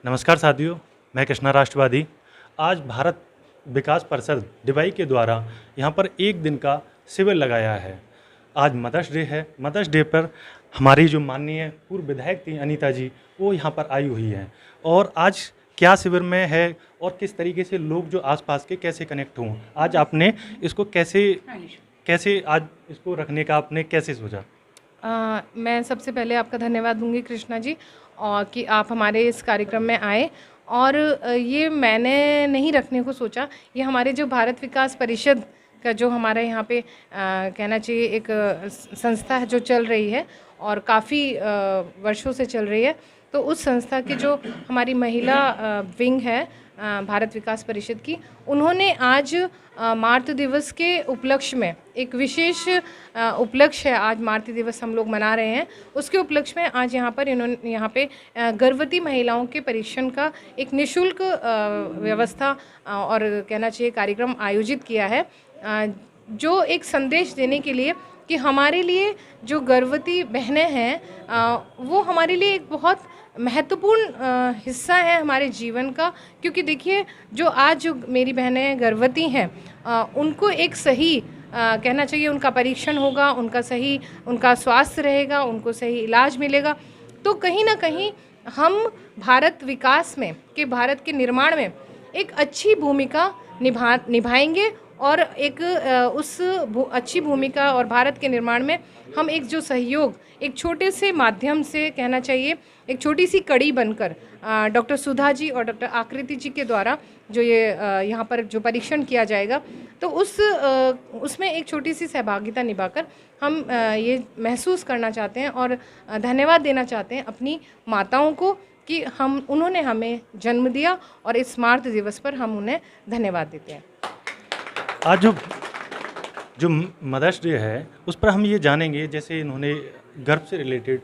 नमस्कार साथियों, मैं कृष्णा राष्ट्रवादी। आज भारत विकास परिषद डिवाई के द्वारा यहाँ पर एक दिन का शिविर लगाया है। आज मदर्स डे है। मदर्स डे पर हमारी जो माननीय पूर्व विधायक थी अनीता जी, वो यहाँ पर आई हुई हैं। और आज क्या शिविर में है और किस तरीके से लोग जो आसपास के कैसे कनेक्ट हों, आज आपने इसको कैसे कैसे आज इसको रखने का आपने कैसे सोचा? मैं सबसे पहले आपका धन्यवाद दूंगी कृष्णा जी, और कि आप हमारे इस कार्यक्रम में आए। और ये मैंने नहीं रखने को सोचा, ये हमारे जो भारत विकास परिषद का जो हमारे यहाँ पे कहना चाहिए एक संस्था है जो चल रही है और काफ़ी वर्षों से चल रही है। तो उस संस्था की जो हमारी महिला विंग है भारत विकास परिषद की, उन्होंने आज मातृ दिवस के उपलक्ष्य में एक विशेष उपलक्ष्य है। आज मातृ दिवस हम लोग मना रहे हैं, उसके उपलक्ष्य में आज यहाँ पर इन्होंने यहाँ पे गर्भवती महिलाओं के परीक्षण का एक निःशुल्क व्यवस्था और कहना चाहिए कार्यक्रम आयोजित किया है, जो एक संदेश देने के लिए कि हमारे लिए जो गर्भवती बहनें हैं वो हमारे लिए एक बहुत महत्वपूर्ण हिस्सा है हमारे जीवन का। क्योंकि देखिए, जो आज जो मेरी बहनें गर्भवती हैं उनको एक सही कहना चाहिए उनका परीक्षण होगा, उनका सही उनका स्वास्थ्य रहेगा, उनको सही इलाज मिलेगा। तो कहीं ना कहीं हम भारत विकास में भारत के निर्माण में एक अच्छी भूमिका निभाएंगे और एक अच्छी भूमिका और भारत के निर्माण में हम एक जो सहयोग एक छोटे से माध्यम से कहना चाहिए एक छोटी सी कड़ी बनकर डॉक्टर सुधा जी और डॉक्टर आकृति जी के द्वारा जो ये यहाँ पर जो परीक्षण किया जाएगा, तो उसमें एक छोटी सी सहभागिता निभाकर हम ये महसूस करना चाहते हैं और धन्यवाद देना चाहते हैं अपनी माताओं को कि उन्होंने हमें जन्म दिया और इस मातृ दिवस पर हम उन्हें धन्यवाद देते हैं। आज जो जो मदर्स डे है उस पर हम ये जानेंगे, जैसे इन्होंने गर्भ से रिलेटेड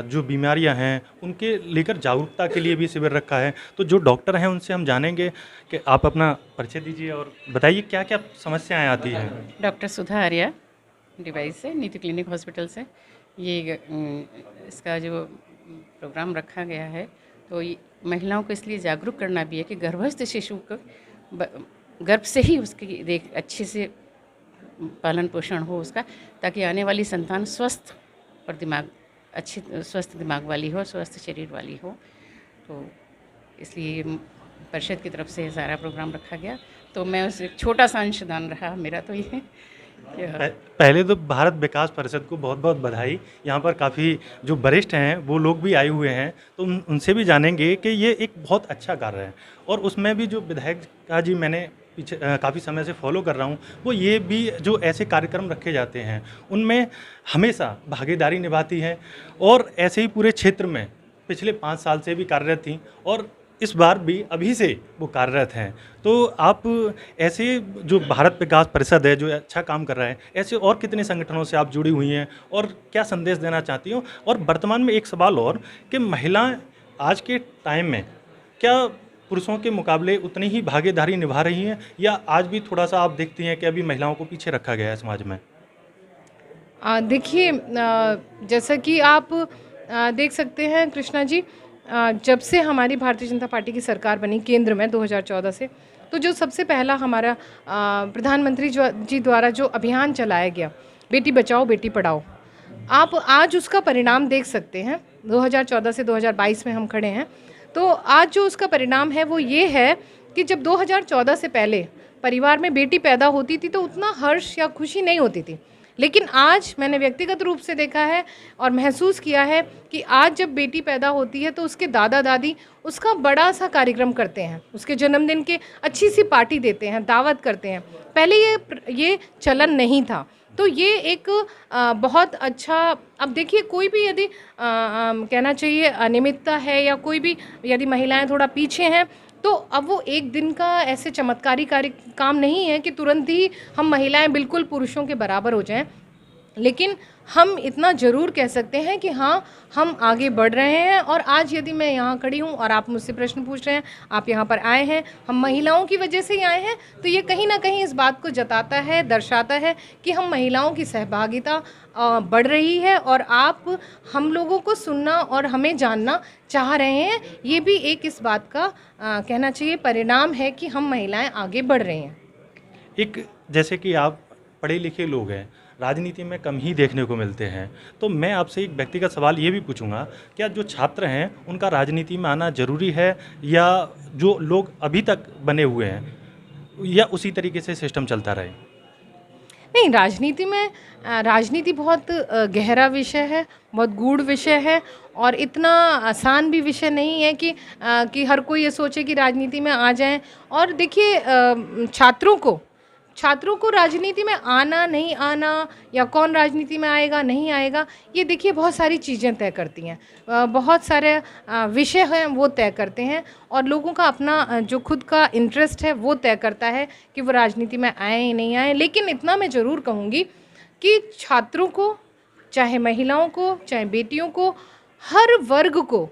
जो बीमारियां हैं उनके लेकर जागरूकता के लिए भी शिविर रखा है। तो जो डॉक्टर हैं उनसे हम जानेंगे कि आप अपना परिचय दीजिए और बताइए क्या क्या समस्याएं आती हैं। डॉक्टर सुधा आर्या, डिवाइस से, नीति क्लिनिक हॉस्पिटल से। ये इसका जो प्रोग्राम रखा गया है तो महिलाओं को इसलिए जागरूक करना भी है कि गर्भस्थ शिशु को गर्भ से ही उसकी अच्छे से पालन पोषण हो उसका, ताकि आने वाली संतान स्वस्थ और स्वस्थ दिमाग वाली हो, स्वस्थ शरीर वाली हो। तो इसलिए परिषद की तरफ से सारा प्रोग्राम रखा गया। तो मैं उस एक छोटा सा अंशदान रहा मेरा। तो ये पहले तो भारत विकास परिषद को बहुत बहुत बधाई। यहाँ पर काफ़ी जो वरिष्ठ हैं वो लोग भी आए हुए हैं, तो उनसे भी जानेंगे कि ये एक बहुत अच्छा कार्य है। और उसमें भी जो विधायक का जी मैंने पीछे काफ़ी समय से फॉलो कर रहा हूँ, वो ये भी जो ऐसे कार्यक्रम रखे जाते हैं उनमें हमेशा भागीदारी निभाती हैं और ऐसे ही पूरे क्षेत्र में पिछले 5 साल से भी कार्यरत थी और इस बार भी अभी से वो कार्यरत हैं। तो आप ऐसे जो भारत विकास परिषद है जो अच्छा काम कर रहा है, ऐसे और कितने संगठनों से आप जुड़ी हुई हैं और क्या संदेश देना चाहती हो? और वर्तमान में एक सवाल और कि महिलाएं आज के टाइम में क्या पुरुषों के मुकाबले उतनी ही भागीदारी निभा रही हैं या आज भी थोड़ा सा आप देखती हैं कि अभी महिलाओं को पीछे रखा गया है समाज में? देखिए, जैसा कि आप देख सकते हैं कृष्णा जी, जब से हमारी भारतीय जनता पार्टी की सरकार बनी केंद्र में 2014 से, तो जो सबसे पहला हमारा प्रधानमंत्री जी द्वारा जो अभियान चलाया गया बेटी बचाओ बेटी पढ़ाओ, आप आज उसका परिणाम देख सकते हैं। 2014 से 2022 में हम खड़े हैं, तो आज जो उसका परिणाम है वो ये है कि जब 2014 से पहले परिवार में बेटी पैदा होती थी तो उतना हर्ष या खुशी नहीं होती थी, लेकिन आज मैंने व्यक्तिगत रूप से देखा है और महसूस किया है कि आज जब बेटी पैदा होती है तो उसके दादा दादी उसका बड़ा सा कार्यक्रम करते हैं, उसके जन्मदिन के अच्छी सी पार्टी देते हैं, दावत करते हैं। पहले ये चलन नहीं था। तो ये एक बहुत अच्छा, अब देखिए कोई भी यदि कहना चाहिए अनियमितता है या कोई भी यदि महिलाएं थोड़ा पीछे हैं, तो अब वो एक दिन का ऐसे चमत्कारी काम नहीं है कि तुरंत ही हम महिलाएं बिल्कुल पुरुषों के बराबर हो जाएं। लेकिन हम इतना ज़रूर कह सकते हैं कि हाँ, हम आगे बढ़ रहे हैं। और आज यदि मैं यहाँ खड़ी हूँ और आप मुझसे प्रश्न पूछ रहे हैं, आप यहाँ पर आए हैं, हम महिलाओं की वजह से ही आए हैं, तो ये कहीं ना कहीं इस बात को जताता है, दर्शाता है कि हम महिलाओं की सहभागिता बढ़ रही है और आप हम लोगों को सुनना और हमें जानना चाह रहे हैं। ये भी एक इस बात का कहना चाहिए परिणाम है कि हम महिलाएं आगे बढ़ रही हैं। एक जैसे कि आप पढ़े लिखे लोग हैं, राजनीति में कम ही देखने को मिलते हैं, तो मैं आपसे एक व्यक्तिगत सवाल ये भी पूछूंगा, क्या जो छात्र हैं उनका राजनीति में आना जरूरी है, या जो लोग अभी तक बने हुए हैं या उसी तरीके से सिस्टम चलता रहे? नहीं, राजनीति बहुत गहरा विषय है, बहुत गूढ़ विषय है और इतना आसान भी विषय नहीं है कि हर कोई ये सोचे कि राजनीति में आ जाएं। और देखिए, छात्रों को राजनीति में आना नहीं आना या कौन राजनीति में आएगा नहीं आएगा, ये देखिए बहुत सारी चीज़ें तय करती हैं, बहुत सारे विषय हैं वो तय करते हैं और लोगों का अपना जो खुद का इंटरेस्ट है वो तय करता है कि वो राजनीति में आए या नहीं आए। लेकिन इतना मैं ज़रूर कहूँगी कि छात्रों को, चाहे महिलाओं को, चाहे बेटियों को, हर वर्ग को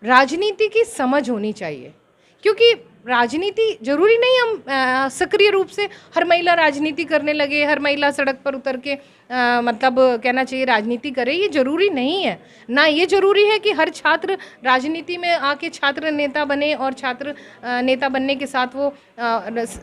राजनीति की समझ होनी चाहिए। क्योंकि राजनीति जरूरी नहीं हम सक्रिय रूप से हर महिला राजनीति करने लगे, हर महिला सड़क पर उतर के मतलब कहना चाहिए राजनीति करे, ये जरूरी नहीं है। ना ये जरूरी है कि हर छात्र राजनीति में आके छात्र नेता बने और छात्र नेता बनने के साथ वो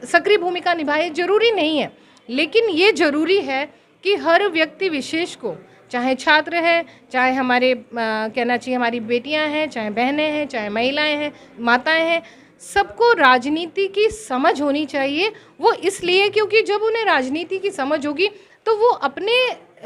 सक्रिय भूमिका निभाए, जरूरी नहीं है। लेकिन ये जरूरी है कि हर व्यक्ति विशेष को, चाहे छात्र है, चाहे हमारे कहना चाहिए हमारी बेटियां हैं, चाहे बहनें हैं, चाहे महिलाएं हैं, माताएं हैं, सबको राजनीति की समझ होनी चाहिए। वो इसलिए क्योंकि जब उन्हें राजनीति की समझ होगी तो वो अपने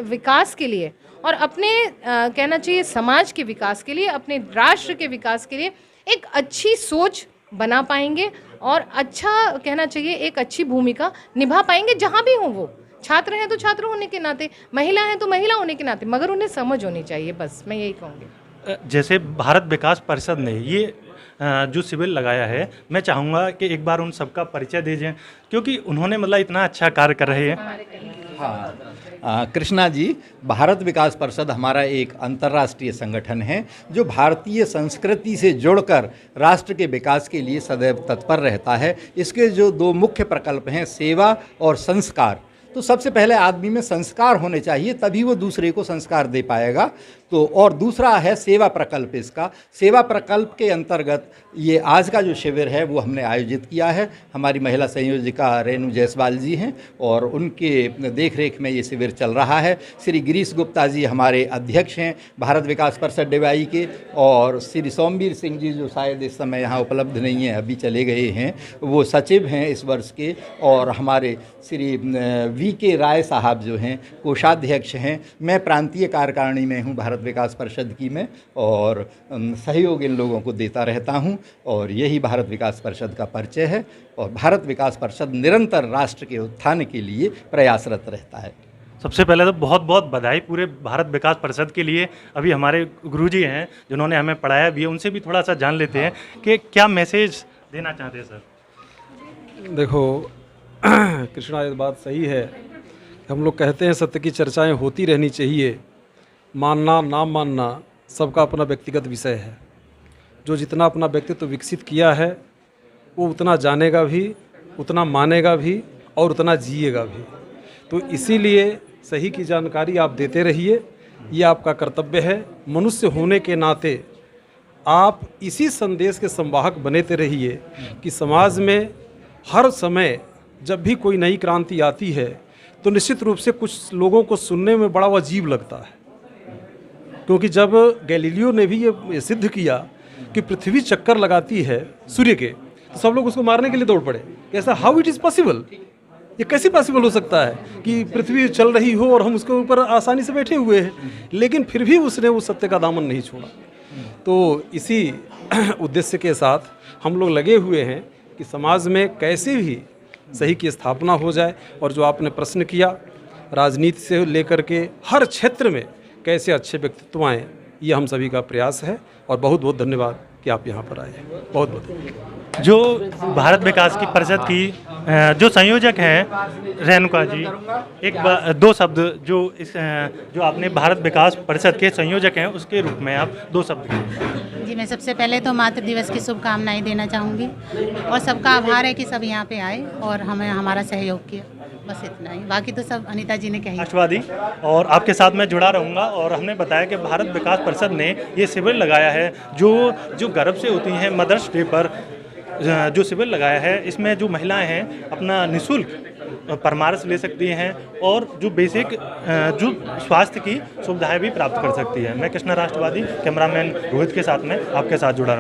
विकास के लिए और अपने कहना चाहिए समाज के विकास के लिए, अपने राष्ट्र के विकास के लिए एक अच्छी सोच बना पाएंगे और अच्छा कहना चाहिए एक अच्छी भूमिका निभा पाएंगे जहाँ भी हों। वो छात्र हैं तो छात्र होने के नाते, महिला हैं तो महिला होने के नाते, मगर उन्हें समझ होनी चाहिए, बस मैं यही कहूँगी। जैसे भारत विकास परिषद ने ये जो शिविर लगाया है, मैं चाहूँगा कि एक बार उन सबका परिचय दे दें, क्योंकि उन्होंने मतलब इतना अच्छा कार्य कर रहे हैं। हाँ, कृष्णा जी, भारत विकास परिषद हमारा एक अंतर्राष्ट्रीय संगठन है जो भारतीय संस्कृति से जुड़कर राष्ट्र के विकास के लिए सदैव तत्पर रहता है। इसके जो दो मुख्य प्रकल्प हैं, सेवा और संस्कार, तो सबसे पहले आदमी में संस्कार होने चाहिए, तभी वो दूसरे को संस्कार दे पाएगा। तो और दूसरा है सेवा प्रकल्प। इसका सेवा प्रकल्प के अंतर्गत ये आज का जो शिविर है वो हमने आयोजित किया है। हमारी महिला संयोजिका रेणु जायसवाल जी हैं और उनके देखरेख में ये शिविर चल रहा है। श्री गिरीश गुप्ता जी हमारे अध्यक्ष हैं भारत विकास परिषद डिवाई के, और श्री सोमवीर सिंह जी जो शायद इस समय यहाँ उपलब्ध नहीं है, अभी चले गए हैं, वो सचिव हैं इस वर्ष के, और हमारे श्री VK राय साहब जो हैं कोषाध्यक्ष हैं। मैं प्रांतीय कार्यकारिणी में हूँ भारत विकास परिषद की में, और सहयोग इन लोगों को देता रहता हूं, और यही भारत विकास परिषद का परिचय है। और भारत विकास परिषद निरंतर राष्ट्र के उत्थान के लिए प्रयासरत रहता है। सबसे पहले तो बहुत बहुत बधाई पूरे भारत विकास परिषद के लिए। अभी हमारे गुरुजी हैं जिन्होंने हमें पढ़ाया भी है, उनसे भी थोड़ा सा जान लेते हैं कि क्या मैसेज देना चाहते हैं सर। देखो कृष्णा, ये बात सही है, हम लोग कहते हैं सत्य की चर्चाएं होती रहनी चाहिए, मानना ना मानना सबका अपना व्यक्तिगत विषय है। जो जितना अपना व्यक्तित्व विकसित किया है वो उतना जानेगा भी, उतना मानेगा भी और उतना जिएगा भी। तो इसीलिए सही की जानकारी आप देते रहिए, ये आपका कर्तव्य है। मनुष्य होने के नाते आप इसी संदेश के संवाहक बनेते रहिए कि समाज में हर समय जब भी कोई नई क्रांति आती है तो निश्चित रूप से कुछ लोगों को सुनने में बड़ा अजीब लगता है, क्योंकि जब गैलीलियो ने भी ये सिद्ध किया कि पृथ्वी चक्कर लगाती है सूर्य के, तो सब लोग उसको मारने के लिए दौड़ पड़े। कैसा, हाउ इट इज़ पॉसिबल, ये कैसे पॉसिबल हो सकता है कि पृथ्वी चल रही हो और हम उसके ऊपर आसानी से बैठे हुए हैं। लेकिन फिर भी उसने उस सत्य का दामन नहीं छोड़ा। तो इसी उद्देश्य के साथ हम लोग लगे हुए हैं कि समाज में कैसे भी सही की स्थापना हो जाए। और जो आपने प्रश्न किया, राजनीति से लेकर के हर क्षेत्र में कैसे अच्छे व्यक्तित्व आएँ, ये हम सभी का प्रयास है। और बहुत बहुत धन्यवाद। कि आप यहाँ पर आए। बहुत बहुत जो भारत विकास की परिषद की जो संयोजक हैं रेणुका जी, दो शब्द जो आपने भारत विकास परिषद के संयोजक हैं उसके रूप में आप दो शब्द कहें। जी, मैं सबसे पहले तो मातृ दिवस की शुभकामनाएं देना चाहूँगी और सबका आभार है कि सब यहाँ पे आए और हमें हमारा सहयोग किया, बस इतना ही। बाकी तो सब अनीता जी ने कही। राष्ट्रवादी और आपके साथ मैं जुड़ा रहूँगा। और हमने बताया कि भारत विकास परिषद ने ये शिविर लगाया है जो गर्भ से होती हैं मदर्स डे पर जो शिविर लगाया है, इसमें जो महिलाएं हैं अपना निःशुल्क परामर्श ले सकती हैं और जो बेसिक जो स्वास्थ्य की सुविधाएं भी प्राप्त कर सकती है। मैं कृष्णा राष्ट्रवादी कैमरामैन रोहित के साथ में आपके साथ जुड़ा रहा हूं।